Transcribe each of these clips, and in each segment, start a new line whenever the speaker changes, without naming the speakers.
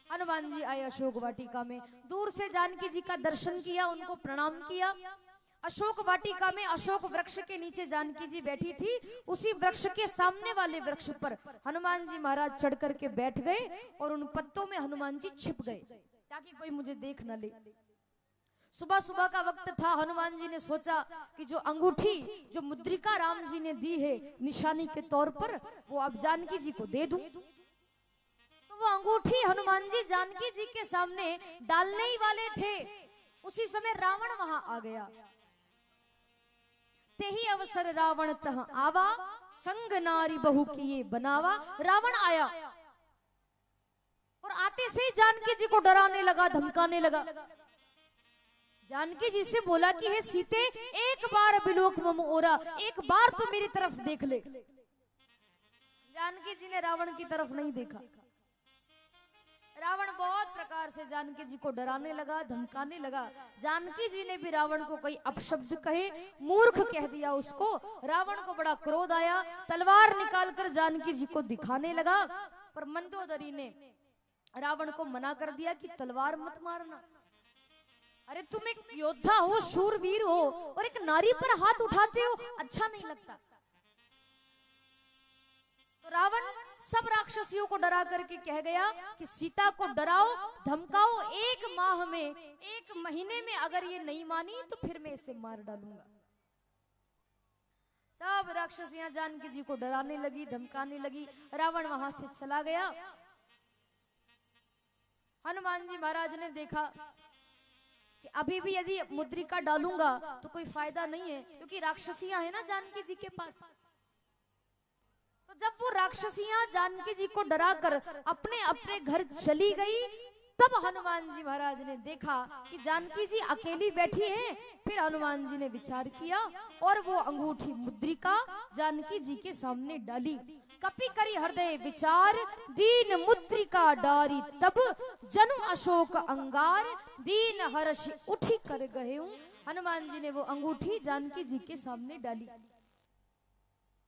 हनुमान जी आए अशोक वाटिका में, दूर से जानकी जी का दर्शन किया, उनको प्रणाम किया। अशोक वाटिका में अशोक वृक्ष के नीचे जानकी जी बैठी थी, उसी वृक्ष के सामने वाले वृक्ष पर हनुमान जी महाराज चढ़ करके बैठ गए और उन पत्तों में हनुमान जी छिप गए ताकि कोई मुझे देख न ले। सुबह सुबह का वक्त था, हनुमान जी ने सोचा कि जो अंगूठी, जो मुद्रिका राम जी ने दी है निशानी के तौर पर, वो अब जानकी जी को दे दूं। तो वो अंगूठी हनुमान जी जानकी जी के सामने डालने ही वाले थे, उसी समय रावण वहां आ गया। तेही अवसर रावण तह आवा, संग नारी बहु किए बनावा। रावण आया और आते से ही जानकी जी को डराने लगा, धमकाने लगा। जानकी जी से बोला कि हे सीते, एक बार बिलोक मम ओरा, एक बार तो मेरी तरफ देख ले। जानकी जी ने रावण की तरफ नहीं देखा। रावण बहुत प्रकार से जानकी जी को डराने लगा, धमकाने लगा। जानकी जी ने भी रावण को कई अपशब्द कहे, मूर्ख कह दिया उसको। रावण को बड़ा क्रोध आया, तलवार निकालकर जानकी जी को दिखाने लगा, पर मंदोदरी ने रावण को मना कर दिया कि तलवार मत मारना। अरे तुम एक योद्धा हो, शूरवीर हो, और एक नारी पर हाथ उठाते हो, अच्छा नहीं लगता। तो रावण सब राक्षसियों को डरा करके कह गया कि सीता को डराओ, धमकाओ, एक माह में, एक महीने में अगर ये नहीं मानी तो फिर मैं इसे मार डालूंगा। सब राक्षसियां जानकी जी को डराने लगी, धमकाने लगी। रावण वहां से चला गया। हनुमान जी महाराज ने देखा कि अभी भी यदि मुद्रिका डालूंगा तो कोई फायदा नहीं है, क्योंकि राक्षसियां है ना जानकी जी के पास। तो जब वो राक्षसियां जानकी जी को डराकर अपने अपने घर चली गई, तब हनुमान जी महाराज ने देखा कि जानकी जी अकेली बैठी हैं। फिर हनुमान जी ने विचार किया और वो अंगूठी मुद्रिका जानकी जी के सामने डाली। कपि करी हृदय विचार, दीन मुद्रिका डारी तब, जनु अशोक अंगार, दीन हर्ष उठी कर गए। हनुमान जी ने वो अंगूठी जानकी जी के सामने डाली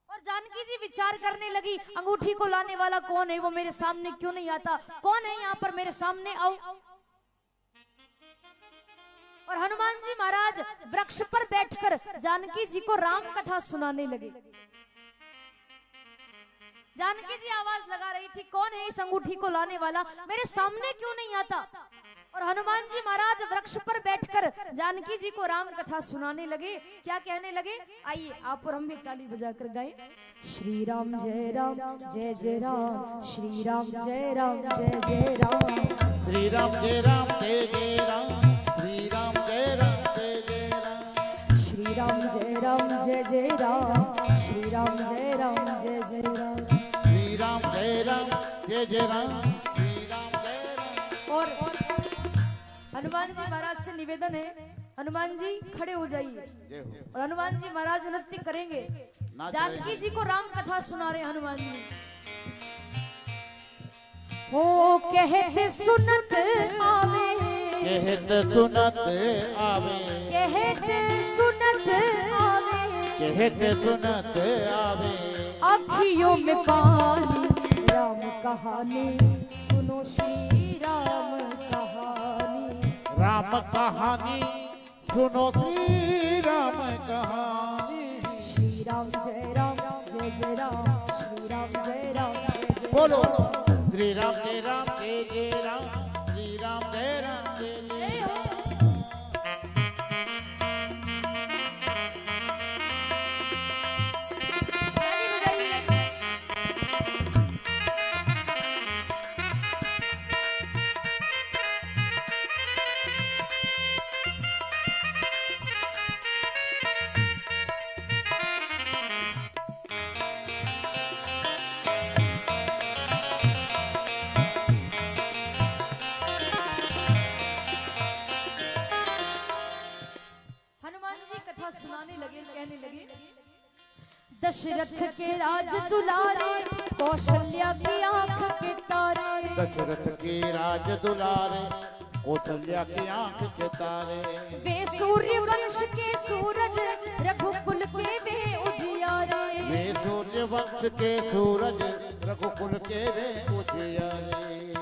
और जानकी जी विचार करने लगी, अंगूठी को लाने वाला कौन है, वो मेरे सामने क्यों नहीं आता, कौन है यहाँ पर, मेरे सामने आओ। और हनुमान जी महाराज वृक्ष पर बैठकर जानकी जी को राम कथा सुनाने लगे। जानकी जी आवाज लगा रही थी, कौन है इस अंगूठी को लाने वाला, मेरे सामने क्यों नहीं आता। और हनुमान जी महाराज वृक्ष पर बैठकर जानकी जी को राम कथा सुनाने लगे। क्या कहने लगे, आइए आप और हम भी ताली बजाकर गाएं। श्री राम जय राम जय जय राम, श्री राम जय राम जय जय राम,
श्री राम जय राम जय जय राम, श्री राम जय राम जय जय राम,
श्री राम जय राम जय जय राम, श्री राम जय राम जय जय राम,
श्री राम जय राम जय जय राम, श्री राम जय राम।
और हनुमान जी महाराज से निवेदन है, हनुमान जी खड़े हो जाइए और हनुमान जी महाराज नृत्य करेंगे। जानकी जी को राम कथा सुना रहे हनुमान जी। हो कहते सुनत आवे,
कहते सुनत आवे,
कहते सुनत आवे,
कहते सुनत आवे,
अखियों में पानी, राम कहानी सुनो, श्री राम कहानी,
राम कहानी सुनो, श्री राम कहानी,
श्री राम जय राम जय जय राम, श्री राम जय राम जय जय।
बोलो श्री राम जय राम जय जय राम, श्री राम जय राम जय जय राम।
दशरथ के राज दुलारे, कौशल्या की आंख के तारे,
दशरथ के राज दुलारे, कौशल्या की आंख के तारे,
वे सूर्य वंश के सूरज, रघुकुल के वे उजियारे,
वे सूर्य वंश के सूरज, रघुकुल के वे उजियारे,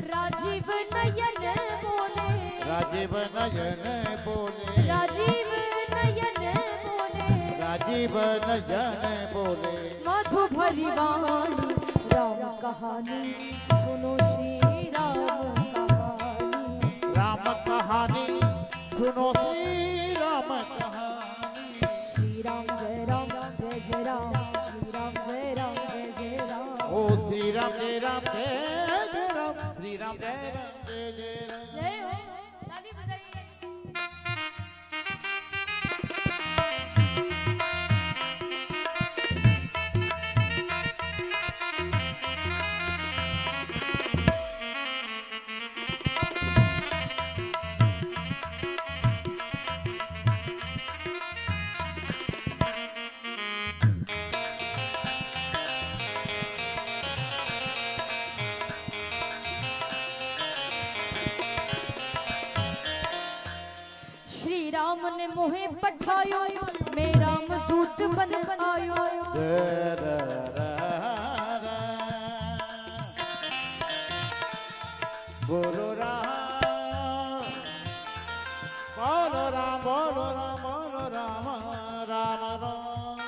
राजी राजीव नयन बोले,
राजीव नयन बोले,
राजीव नयन बोले,
राजीव नयन बोले।
मधु भरी वाणी राम कहानी सुनो श्री राम कहानी,
राम कहानी सुनो श्री राम कहानी।
श्री राम जय राम जय जय राम, श्री राम जय राम जय जय राम।
ओ श्री राम जय राम जय जय राम, श्री राम जय राम जय जय राम।
जय हो, ताली बजाइए। श्री राम ने मोहे पठायो, मैं राम दूत बन आयो।
बोलो राम, बोलो राम, बोलो राम, बोलो राम, राम राम।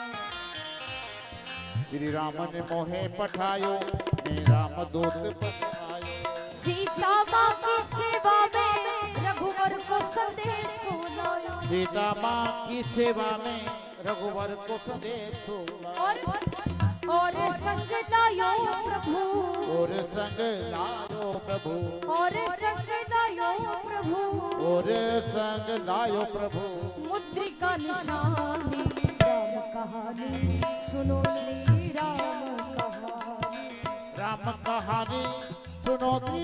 श्री राम ने मोहे पठायो, मैं राम दूत पठायो।
सीता माँ की सेवा में रघुवर को संदेश सुनायो,
सीता माँ की सेवा में रघुवर को संदेश सुनायो।
और संग लायो प्रभु,
और संग लायो प्रभु,
और संग लायो प्रभु,
और संग लायो प्रभु।
मुद्रिका निशानी राम कहानी सुनो श्री राम कहानी,
राम कहानी सुनो श्री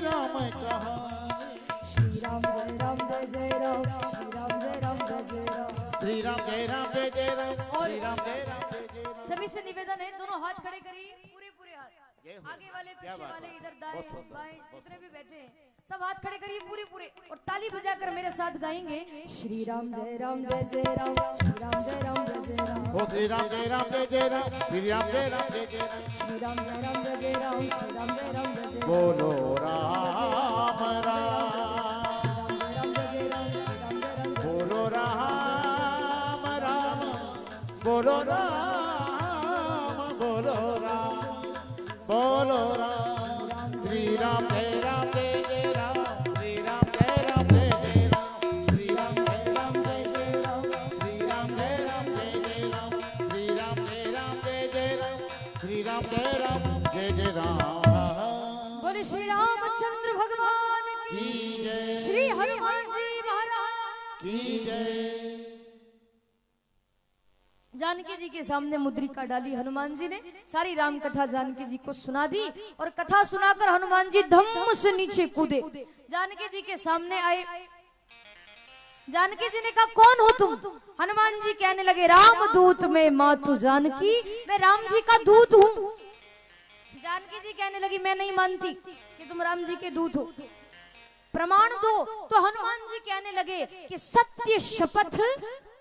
राम कहानी।
श्री राम जय राम जय जय राम, श्री राम जय राम जय जय राम।
श्री राम जय राम जय जय राम, श्री राम जय राम जय जय राम।
सभी से निवेदन है, दोनों हाथ खड़े करिए, पूरे पूरे हाथ,
जय हो।
आगे वाले
क्या
पीछे
बात
वाले,
है।
इधर दाएं
बहुत सुंदर,
बाएं,
बहुत
जितने भी बैठे हैं सब हाथ खड़े करिए पूरे पूरे, और ताली बजाकर मेरे साथ गाएंगे श्री राम जय राम जय जय राम, श्री राम जय राम जय जय राम।
ओ श्री राम जय राम जय जय राम, श्री राम जय राम जय जय राम।
श्री राम जय राम जय जय राम, श्री राम जय राम जय जय राम।
बोलो राम राम, बोलो राम राम, बोलो राम, बोलो राम, बोलो राम। श्री राम जय राम जय जय राम, श्री राम जय राम जय जय राम, श्री राम जय राम जय जय राम, श्री राम जय राम जय जय राम, श्री राम जय राम जय जय राम, श्री राम जय राम जय जय राम।
बोले श्री रामचंद्र भगवान
की
की,
जय,
श्री हनुमान जी महाराज
की जय।
जानकी जी के सामने मुद्रिका डाली हनुमान जी ने, सारी राम कथा जानकी जी को सुना दी, और कथा सुनाकर हनुमान जी धम्म से नीचे कूदे, जानकी जी के सामने आए। जानकी जी ने कहा कौन हो तुम? हनुमान जी कहने लगे राम दूत में मातु जानकी, मैं राम जी का दूत हूँ। जानकी जी कहने लगी मैं नहीं मानती कि तुम राम जी के दूत हो, प्रमाण दो। तो हनुमान जी कहने लगे कि सत्य शपथ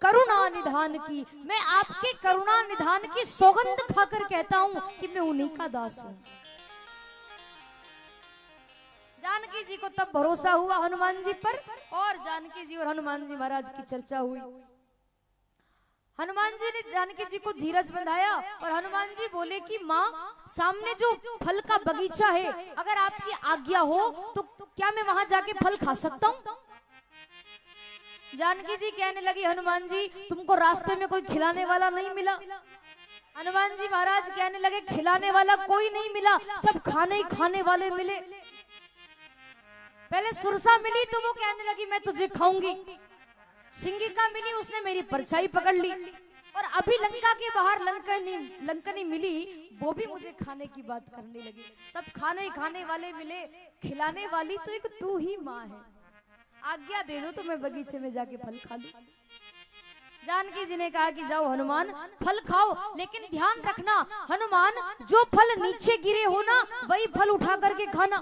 करुणा निधान की, मैं आपके करुणा निधान की सौगंध खाकर कहता हूं कि मैं उन्हीं का दास हूं। जानकी जी को तब भरोसा हुआ हनुमान जी पर, और जानकी जी और हनुमान जी महाराज की चर्चा हुई। हनुमान जी ने जानकी जी को धीरज बंधाया, और हनुमान जी बोले कि माँ सामने जो फल का बगीचा है, अगर आपकी आज्ञा हो तो क्या मैं वहां जाके फल खा सकता हूँ? जानकी जी कहने लगी हनुमान जी तुमको रास्ते में कोई खिलाने वाला नहीं मिला? हनुमान जी महाराज कहने लगे खिलाने वाला कोई नहीं मिला, सब खाने ही खाने वाले मिले। पहले सुरसा मिली तो वो कहने लगी मैं तुझे खाऊंगी, सिंगिका मिली उसने मेरी परछाई पकड़ ली, और अभी लंका के बाहर लंकनी मिली, वो भी मुझे खाने की बात करने लगी। सब खाने खाने वाले मिले, खिलाने वाली तो एक तू ही माँ है, आज्ञा दे दो तो मैं बगीचे में जाके फल खा लूं। जानकी जी ने कहा कि जाओ हनुमान फल खाओ, लेकिन ध्यान रखना हनुमान जो फल नीचे गिरे हो ना वही फल उठा करके खाना,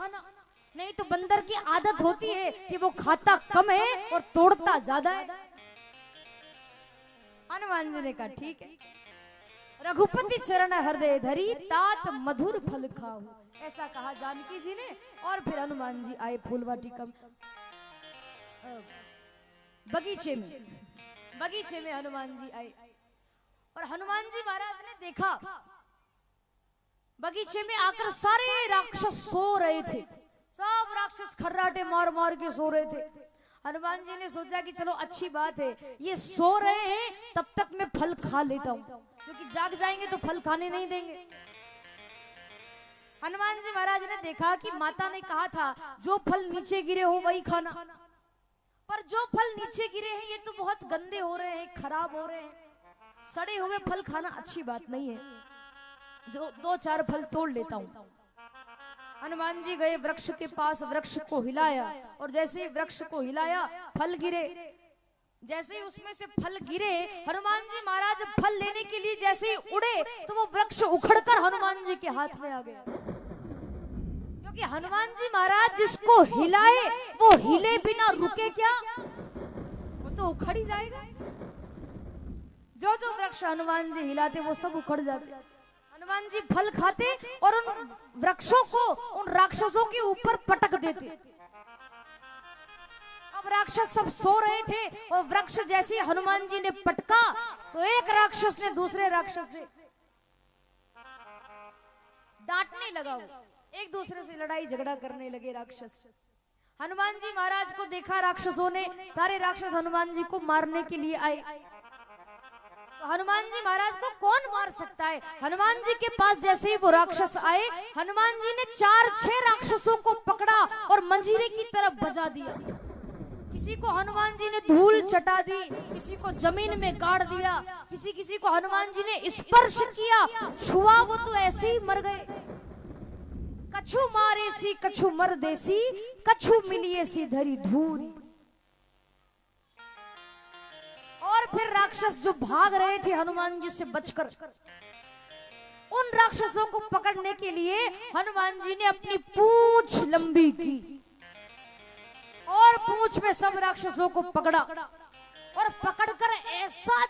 नहीं तो बंदर की आदत होती है कि वो खाता कम है और तोड़ता ज्यादा है। हनुमान जी ने कहा ठीक है। रघुपति चरण हृदय धरी तात मधुर फल खाओ, ऐसा कहा जानकी जी ने। और फिर हनुमान जी आए फूलवाटिका बगीचे में हनुमान जी आए और हनुमान जी महाराज ने देखा बगीचे में आकर सारे राक्षस सो रहे थे, सब राक्षस खर्राटे मार मार के सो रहे थे। हनुमान जी ने सोचा कि चलो अच्छी बात है, ये सो रहे हैं तब तक मैं फल खा लेता हूं, क्योंकि जाग जाएंगे तो फल खाने नहीं देंगे। हनुमान जी महाराज ने देखा कि माता ने कहा था जो फल नीचे गिरे हो वही खाना, पर जो फल नीचे गिरे हैं ये तो बहुत गंदे हो रहे हैं, खराब हो रहे हैं, सड़े हुए फल खाना अच्छी बात नहीं है, जो 2-4 फल तोड़ लेता हूं। हनुमान जी गए वृक्ष के पास, वृक्ष को हिलाया और जैसे ही वृक्ष को हिलाया फल गिरे। जैसे ही उसमें से फल गिरे, हनुमान जी महाराज फल लेने के लिए जैसे ही उड़े तो वो वृक्ष उखड़कर हनुमान जी के हाथ में आ गया, क्योंकि हनुमान जी महाराज जिसको हिलाए वो हिले बिना रुके क्या, वो तो उखड़ ही जाएगा। जो जो वृक्ष हनुमान जी हिलाते वो सब उखड़ जाते। हनुमान जी फल खाते और उन वृक्षों को उन राक्षसों के ऊपर पटक देते। अब राक्षस सब सो रहे थे और वृक्ष जैसे हनुमान जी ने पटका तो एक राक्षस ने दूसरे राक्षस से डांटने लगा, एक दूसरे से लड़ाई झगड़ा करने लगे राक्षस। हनुमान जी महाराज को देखा राक्षसों ने, सारे राक्षस हनुमान जी को मारने के लिए आए। तो हनुमान जी महाराज को कौन मार सकता है? हनुमान जी के पास जैसे ही वो राक्षस आए, हनुमान जी ने 4-6 राक्षसों को पकड़ा और मंजीरे की तरफ बजा दिया। किसी को हनुमान जी ने धूल चटा दी, किसी को जमीन में गाड़ दिया, किसी किसी को हनुमान जी ने स्पर्श किया, छुआ वो तो ऐसे ही मर गए। कछु मारे सी कछु मर देसी, कछु मिलिए सी धरी धूरी। और फिर राक्षस जो भाग रहे थे हनुमान जी से बचकर, उन राक्षसों को पकड़ने के लिए हनुमान जी ने अपनी पूंछ लंबी की और पूंछ में सब राक्षसों को पकड़ा और पकड़कर ऐसा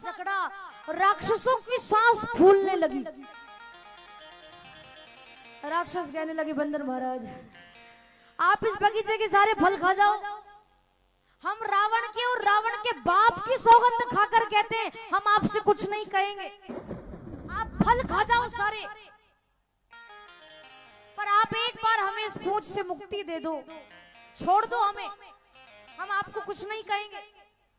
जकड़ा राक्षसों की सांस फूलने लगी। राक्षस कहने लगे बंदर महाराज आप इस बगीचे के सारे फल खा जाओ, हम रावण के और रावण के बाप की सौगंध खाकर कहते हैं हम आपसे कुछ नहीं कहेंगे, आप फल खा जाओ सारे, पर आप एक बार हमें इस पूंछ से मुक्ति दे दो, छोड़ दो हमें, हम आपको कुछ नहीं कहेंगे।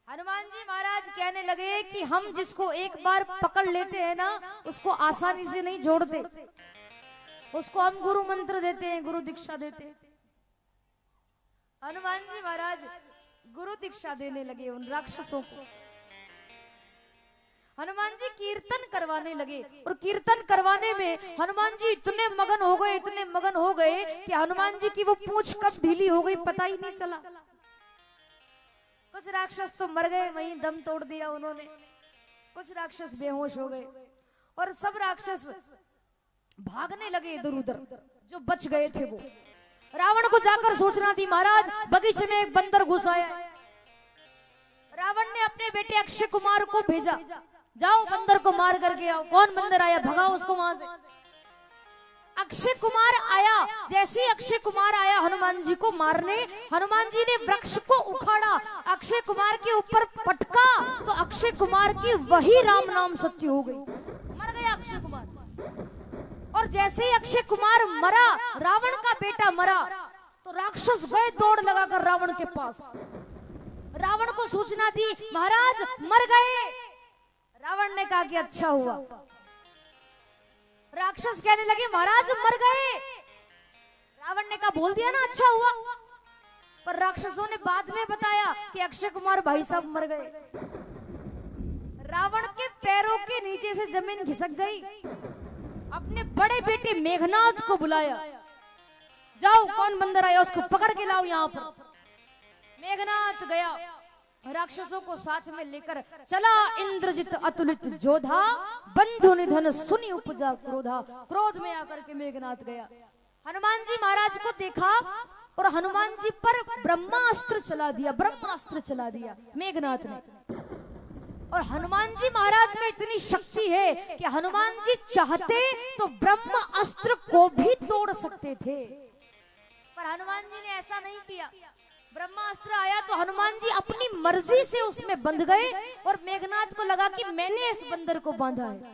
हनुमान जी महाराज कहने लगे कि हम जिसको एक बार पकड़ लेते हैं ना उसको आसानी से नहीं जोड़ते, उसको हम गुरु मंत्र देते हैं, गुरु दीक्षा देते हैं। हनुमान जी महाराज गुरु दीक्षा देने लगे उन राक्षसों को। हनुमान जी कीर्तन करवाने लगे और कीर्तन करवाने में हनुमान जी इतने मगन हो गए कि हनुमान जी की वो पूंछ कब ढीली हो गई पता ही नहीं चला। कुछ राक्षस तो मर गए, वहीं दम तोड़ दिया उन्होंने, कुछ राक्षस बेहोश हो गए और सब राक्षस भागने लगे इधर उधर, जो बच गए थे वो। रावण को जाकर सूचना दी महाराज बगीचे में एक बंदर घुस आया। रावण ने अपने बेटे अक्षय कुमार को भेजा, जाओ बंदर को मार करके आओ। कौन बंदर आया, भगाओ उसको वहां से। अक्षय कुमार आया, जैसे ही अक्षय कुमार आया हनुमान जी को मारने, हनुमान जी ने वृक्ष को उखाड़ा, अक्षय कुमार के ऊपर पटका तो अक्षय कुमार की वही राम नाम सत्य हो गई, मर गया अक्षय कुमार। और जैसे ही अक्षय कुमार मरा, रावण का बेटा मरा, तो राक्षस गए दौड़ लगाकर रावण के पास। रावण को सूचना दी महाराज मर गए। रावण ने कहा कि अच्छा हुआ। राक्षस कहने लगे महाराज मर गए। रावण ने कहा बोल दिया ना अच्छा हुआ, पर राक्षसों ने बाद में बताया कि अक्षय कुमार भाई साहब मर गए। रावण के पैरों के नीचे से जमीन खिसक गई। अपने बड़े बेटे मेघनाथ को बुलाया, जाओ कौन बंदर आया उसको पकड़ के लाओ यहाँ पर। मेघनाथ गया, राक्षसों को साथ में लेकर चला। इंद्रजित अतुलित जोधा, बंधु निधन सुनी उपजा क्रोधा। क्रोध में आकर के मेघनाथ गया, हनुमान जी महाराज को देखा और हनुमान जी पर ब्रह्मास्त्र चला दिया, ब्रह्मास्त्र चला दिया मेघनाथ ने। और हनुमान जी महाराज में इतनी शक्ति है कि हनुमान जी चाहते तो ब्रह्म अस्त्र को भी तोड़ सकते थे, पर हनुमान जी ने ऐसा नहीं किया। ब्रह्मास्त्र आया तो हनुमान जी अपनी मर्जी से उसमें बंध गए और मेघनाथ को लगा कि मैंने इस बंदर को बांधा है।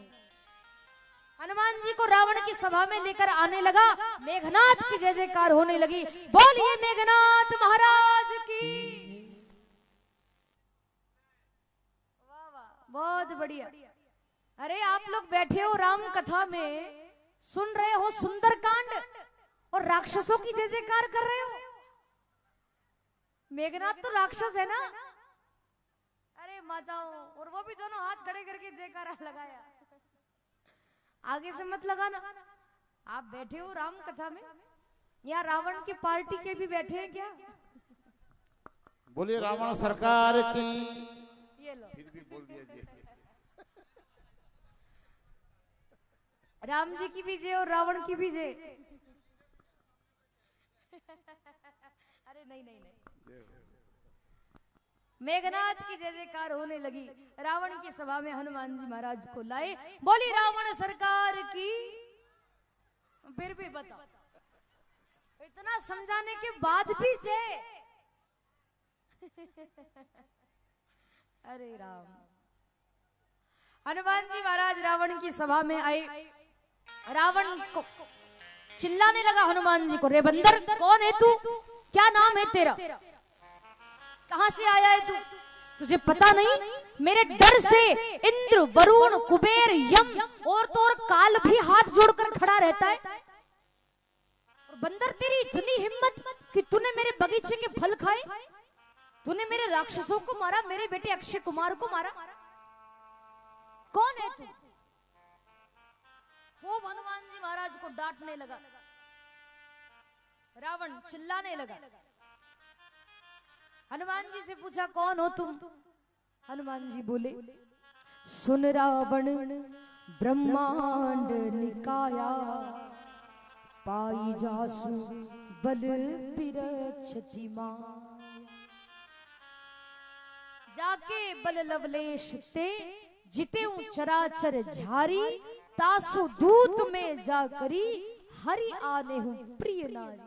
हनुमान जी को रावण की सभा में लेकर आने लगा, मेघनाथ की जय जयकार होने लगी। बोलिए मेघनाथ महाराज की। वाह वाह, बहुत बढ़िया। अरे आप लोग बैठे हो राम कथा में, सुन रहे हो सुंदरकांड और राक्षसों की जय जयकार कर रहे हो। मेघनाथ तो राक्षस है ना। अरे माताओं, और वो भी दोनों हाथ खड़े करके जयकारा लगाया। आगे से मत लगाना। आप बैठे हो राम कथा में, या रावण की पार्टी के भी बैठे हैं क्या?
बोलिए रावण सरकार की।
ये लो,
फिर भी बोल दिया जी।
राम जी की भी जय और रावण की भी जय। अरे नहीं नहीं नहीं, मेघनाथ की जय जयकार होने लगी। रावण की सभा में हनुमान जी महाराज को लाए। बोली रावण सरकार की। फिर भी बताओ, इतना समझाने के बाद भी जय। अरे राम। हनुमान जी महाराज रावण की सभा में आए। रावण को चिल्लाने लगा हनुमान जी को, रे बंदर कौन है तू, क्या नाम है तेरा, कहां से आया है तू, तुझे पता नहीं मेरे डर से इंद्र वरुण कुबेर यम और तो और काल भी हाथ जोड़कर खड़ा रहता है। और बंदर तेरी इतनी हिम्मत कि तूने मेरे बगीचे के फल खाए, तूने मेरे राक्षसों को मारा, मेरे बेटे अक्षय कुमार को मारा, कौन है तू? वो हनुमान जी महाराज को डांटने लगा। रावण चिल्लाने लगा। हनुमान जी से पूछा कौन हो तुम? हनुमान जी बोले, सुन रावण ब्रह्मांड निकाया, पाई जासु बल बिरछति माया, जाके बल लवलेश ते जिते चराचर झारी, तासु दूत में जाकरी हरि आने हूं प्रिय नारी।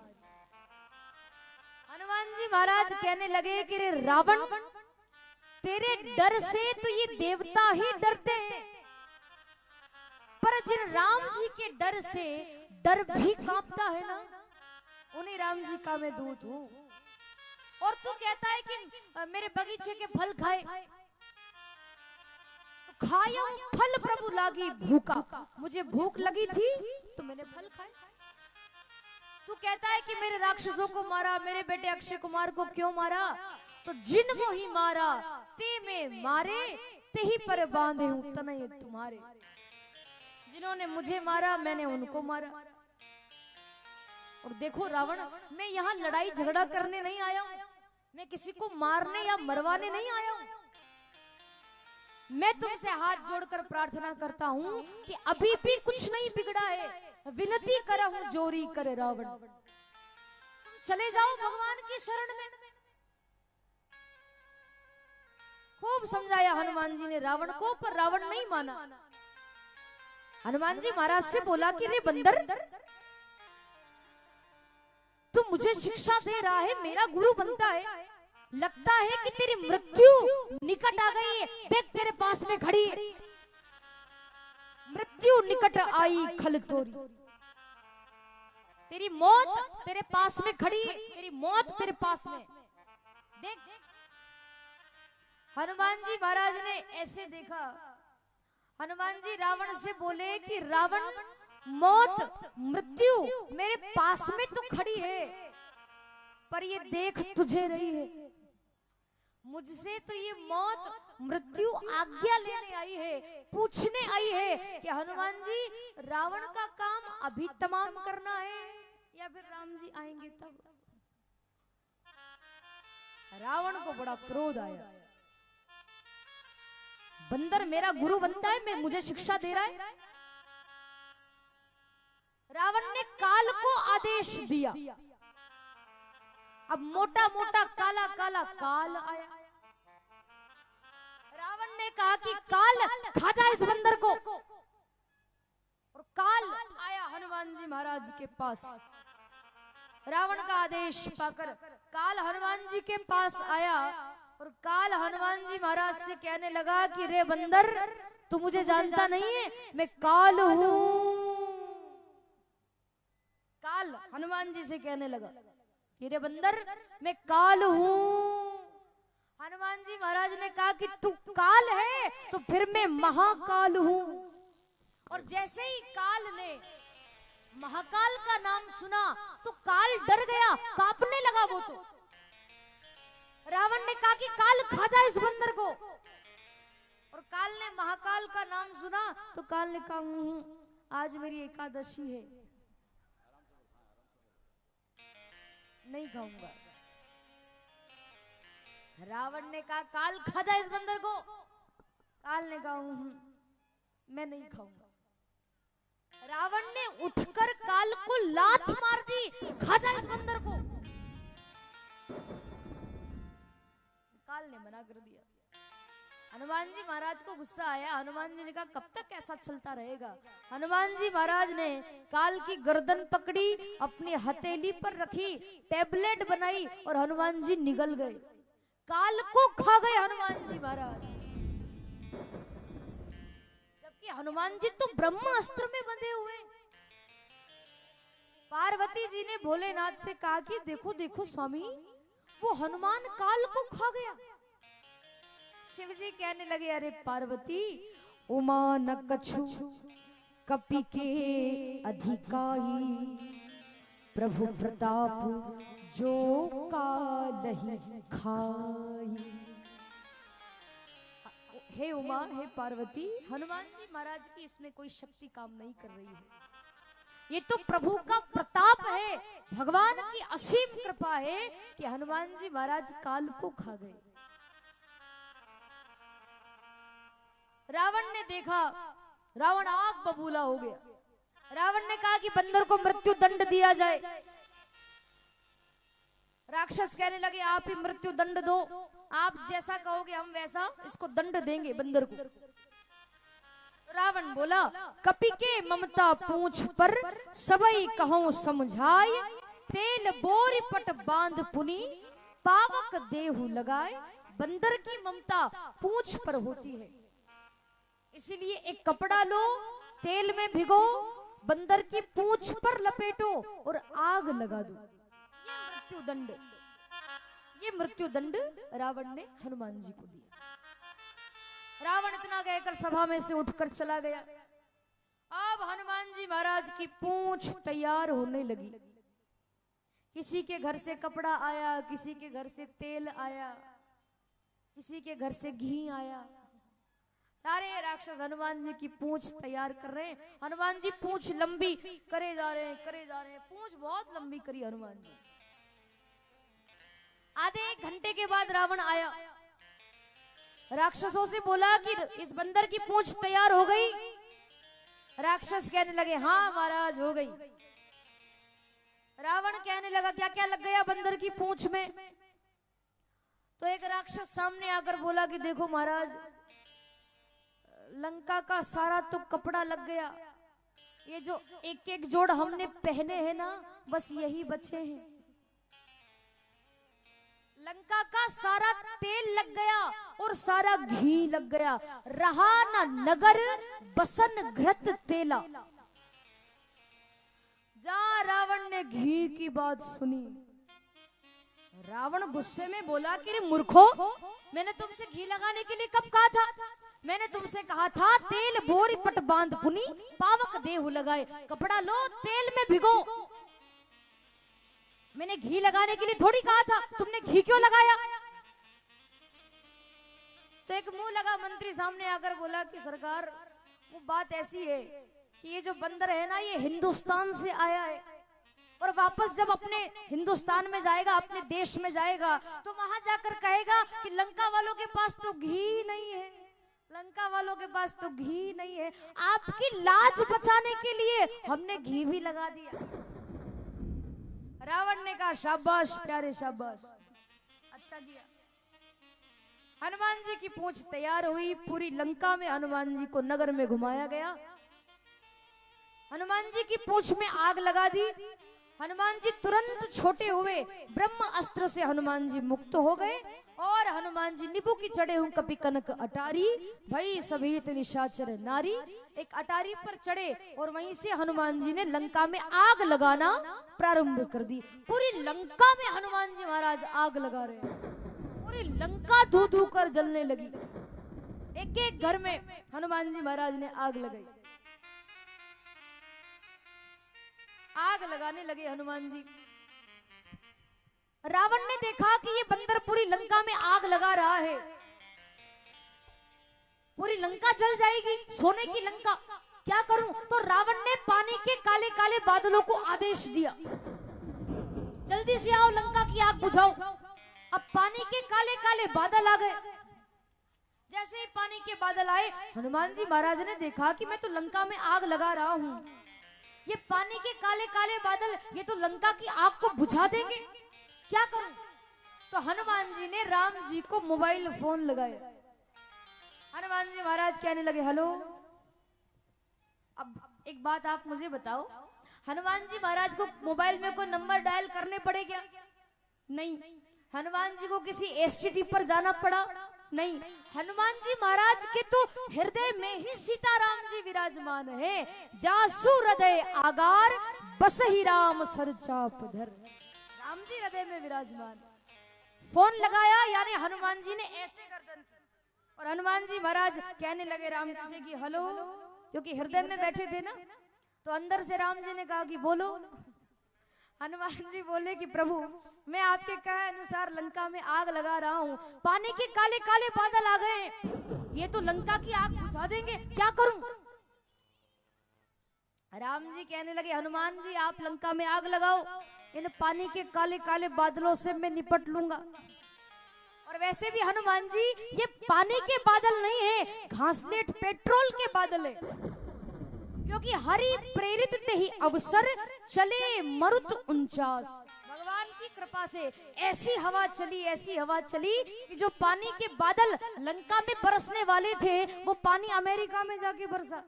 हनुमान जी महाराज कहने लगे कि रे रावण, तेरे डर से तो ये देवता ही डरते हैं, पर जिन राम जी के डर से डर भी कांपता है ना, उन्हीं राम जी का मैं दूत हूं। और तू कहता है कि मेरे बगीचे के फल खाए, तो खाया फल प्रभु लागी भूखा, मुझे भूख लगी थी तो मैंने फल खाए। तू कहता है कि मेरे राक्षसों को मारा, मेरे बेटे अक्षय कुमार को क्यों मारा? तो जिन मोही मारा ते में मारे, ते ही पर बांधे हूं तनय तुम्हारे। जिन्होंने मुझे मारा मैंने उनको मारा। और देखो रावण, मैं यहाँ लड़ाई झगड़ा करने नहीं आया हूं, मैं किसी को मारने या मरवाने नहीं आया हूं। मैं तुमसे हाथ जोड़कर प्रार्थना करता हूं कि अभी भी कुछ नहीं बिगड़ा है, विनती करा हूं जोरी करे रावण, चले जाओ भगवान की शरण में। खूब समझाया हनुमान जी ने रावण को, पर रावण नहीं माना। हनुमान जी महाराज से बोला कि रे बंदर, तू मुझे शिक्षा दे रहा है, मेरा गुरु बनता है, लगता है कि तेरी मृत्यु निकट आ गई है। देख तेरे पास में खड़ी, मृत्यु निकट आई खल तोरी, तेरी मौत तेरे पास में खड़ी, तेरी मौत तेरे पास में। देख, हनुमान जी महाराज ने ऐसे देखा। हनुमान जी रावण से बोले कि रावण, मौत मृत्यु मेरे पास में तो खड़ी है, पर ये देख तुझे रही है। मुझसे तो ये मौत मृत्यु आज्ञा लेने आई है, पूछने आई है कि हनुमान जी रावण का काम अभी तमाम करना है या फिर राम जी आएंगे तब। रावण को बड़ा क्रोध आया। बंदर मेरा गुरु बनता है, मैं मुझे शिक्षा दे रहा है। रावण ने काल को आदेश दिया। अब मोटा मोटा काला काला काल आया। रावण ने कहा कि काल खा जा इस बंदर को, और काल आया हनुमान जी महाराज के पास। रावण का आदेश पाकर काल हनुमान जी के पास आया और काल हनुमान जी महाराज से कहने लगा कि रे बंदर, तू मुझे जानता नहीं है, मैं काल हूं। काल हनुमान जी से कहने लगा कि रे बंदर, मैं काल हूं। हनुमान जी महाराज ने कहा कि तू काल है तो फिर मैं महाकाल हूं। और जैसे ही काल ने महाकाल का नाम सुना तो काल डर गया, कांपने लगा वो तो। रावण ने कहा कि काल खा जा इस बंदर को, और काल ने महाकाल का नाम सुना तो काल ने कहा आज मेरी एकादशी है, नहीं खाऊंगा। रावण ने कहा काल खा जा इस बंदर को, काल ने कहा मैं नहीं खाऊंगा। रावण ने उठकर काल को लात मार दी, खा जा इस बंदर को। काल ने मना कर दिया। हनुमान जी महाराज को गुस्सा आया। हनुमान जी ने कहा कब तक ऐसा चलता रहेगा। हनुमान जी महाराज ने काल की गर्दन पकड़ी, अपनी हथेली पर रखी, टैबलेट बनाई और हनुमान जी निगल गए। काल को खा गए हनुमान जी महाराज। जबकि हनुमान जी तो ब्रह्मास्त्र में बंधे हुए। पार्वती जी ने भोलेनाथ से कहा कि देखो देखो स्वामी, वो हनुमान काल को खा गया। शिव जी कहने लगे अरे पार्वती, उमा न कछु कपि के अधिकाई, प्रभु प्रताप जो कालहि खाई। हे उमा, हे पार्वती, हनुमान जी महाराज की इसमें कोई शक्ति काम नहीं कर रही है। ये तो प्रभु का प्रताप है, भगवान की असीम कृपा है कि हनुमान जी महाराज काल को खा गए। रावण ने देखा, रावण आग बबूला हो गया। रावण ने कहा कि बंदर को मृत्यु दंड दिया जाए। राक्षस कहने लगे आप ही मृत्यु दंड दो, आप जैसा कहोगे हम वैसा इसको दंड देंगे बंदर को। रावण बोला कपि के ममता पूंछ पर सबई कहो समझाए, तेल बोरी पट बांध पुनी पावक देहु लगाए। बंदर की ममता पूंछ पर होती है, इसीलिए एक कपड़ा लो, तेल में भिगो, बंदर की पूंछ पर लपेटो और आग लगा दो। ये मृत्यु दंड, ये मृत्यु दंड रावण ने हनुमान जी को दिया। रावण इतना कहकर सभा में से उठकर चला गया। अब हनुमान जी महाराज की पूंछ तैयार होने लगी। किसी के घर से कपड़ा आया, किसी के घर से तेल आया, किसी के घर से घी आया। सारे राक्षस हनुमान जी की पूंछ तैयार कर रहे हैं। हनुमान जी पूंछ लंबी करे जा रहे हैं, करे जा रहे हैं। पूंछ बहुत लंबी करी हनुमान जी। आधे एक घंटे के बाद रावण आया। राक्षसों से बोला कि इस बंदर की पूंछ तैयार हो गई। राक्षस कहने लगे हाँ महाराज हो गई। रावण कहने लगा क्या क्या लग गया बंदर की पूंछ में। तो एक राक्षस सामने आकर बोला कि देखो महाराज, लंका का सारा तो कपड़ा लग गया, ये जो एक एक जोड़ हमने पहने हैं ना, बस यही बचे हैं। लंका का सारा तेल लग गया और सारा घी लग गया, रहा ना नगर बसन घृत तेला। जहां रावण ने घी की बात सुनी, रावण गुस्से में बोला कि रे मूर्खो, मैंने तुमसे घी लगाने के लिए कब कहा था? मैंने तुमसे कहा था तेल बोरी पट बांध पुनी पावक देहु लगाए। कपड़ा लो, तेल में भिगो। मैंने घी लगाने के लिए थोड़ी कहा था, तुमने घी क्यों लगाया? तो एक मुंह लगा मंत्री सामने आकर बोला कि सरकार, वो बात ऐसी है कि ये जो बंदर है ना, ये हिंदुस्तान से आया है और वापस जब अपने हिंदुस्तान में जाएगा, अपने देश में जाएगा, तो वहां जाकर कहेगा कि लंका वालों के पास तो घी नहीं है, लंका वालों के पास तो घी नहीं है। आपकी लाज बचाने के लिए हमने घी भी लगा दिया। रावण ने कहा शाबाश प्यारे, शाबाश, अच्छा किया। हनुमान जी की पूंछ तैयार हुई, पूरी लंका में हनुमान जी को नगर में घुमाया गया। हनुमान जी की पूंछ में आग लगा दी। हनुमान जी तुरंत छोटे हुए, ब्रह्म अस्त्र से हनुमान जी मुक्त हो गए और हनुमान जी निबू की चढ़े हूं कपि कनक अटारी, भई सभीत निशाचर नारी। एक अटारी पर चढ़े और वहीं से हनुमान जी ने लंका में आग लगाना प्रारंभ कर दी। पूरी लंका में हनुमान जी महाराज आग लगा रहे हैं। पूरी लंका धू धू कर जलने लगी। एक एक घर में हनुमान जी महाराज ने आग लगाई। आग लगाने लगे हनुमान जी। रावण ने देखा कि ये बंदर पूरी लंका में आग लगा रहा है, पूरी लंका जल जाएगी, सोने की लंका, क्या करूं? तो रावण ने पानी के काले काले बादलों को आदेश दिया, जल्दी से आओ लंका की आग बुझाओ। अब पानी के काले काले बादल आ गए। जैसे ही पानी के बादल आए, हनुमान जी महाराज ने देखा कि मैं तो लंका में आग लगा रहा हूं, ये पानी के काले काले बादल ये तो लंका की आग को बुझा देंगे, क्या करूं? तो हनुमान जी ने राम जी को मोबाइल फोन लगाया। हनुमान जी महाराज कहने लगे, हेलो। अब एक बात आप मुझे बताओ, हनुमान जी महाराज को मोबाइल में कोई नंबर डायल करने पड़े क्या? नहीं। हनुमान जी को किसी एसटीडी पर जाना पड़ा? नहीं। हनुमान जी महाराज के तो हृदय में ही सीताराम जी विराजमान है। जासु हृदय आगार बसहि राम सर चाप धर। राम जी हृदय में विराजमान। फोन लगाया यानी हनुमान जी ने ऐसे गर्दन की और हनुमान जी महाराज कहने लगे राम जी से कि हेलो, क्योंकि हृदय में बैठे थे ना, तो अंदर से राम जी ने कहा कि बोलो। हनुमान जी बोले कि प्रभु, मैं आपके कहे अनुसार लंका में आग लगा रहा हूँ, पानी के काले काले बादल आ गए, ये तो लंका की आग बुझा देंगे, क्या करूं? राम जी कहने लगे, हनुमान जी आप लंका में आग लगाओ, इन पानी के काले काले बादलों से मैं निपट लूंगा। और वैसे भी हनुमान जी ये पानी के बादल नहीं है, घासलेट पेट्रोल के बादल है, क्योंकि हरि प्रेरित ते ही अवसर चले मरुत 49। भगवान की कृपा से ऐसी हवा चली, ऐसी हवा चली कि जो पानी के बादल लंका में बरसने वाले थे, वो पानी अमेरिका में जाके बरसा।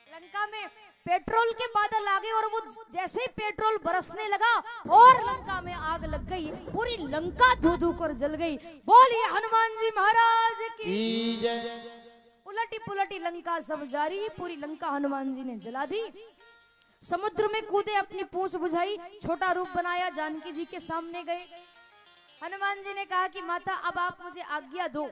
लंका में पेट्रोल के बादल आ गए और वो जैसे ही पेट्रोल बरसने लगा और लंका में आग लग गई, पूरी लंका धू धू कर जल गई। बोलिए हनुमान जी महाराज की जय। उलटी पुलटी लंका सब जारी, पूरी लंका हनुमान जी ने जला दी। समुद्र में कूदे, अपनी पूंछ बुझाई, छोटा रूप बनाया, जानकी जी के सामने गए। हनुमान जी ने कहा कि माता अब आप मुझे आज्ञा दो,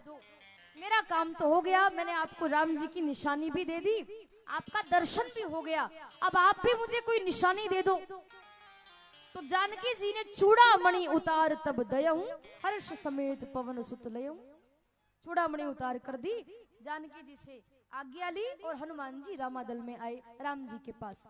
मेरा काम तो हो गया, मैंने आपको राम जी की निशानी भी दे दी, आपका दर्शन भी हो गया, अब आप भी मुझे कोई निशानी दे दो। तो जानकी जी ने चूड़ामणि उतार तब दयहूं, हर्ष समेत पवन सुत लयहूं। चूड़ामणि उतार कर दी, जानकी जी से आज्ञा ली और हनुमान जी रामादल में आए राम जी के पास।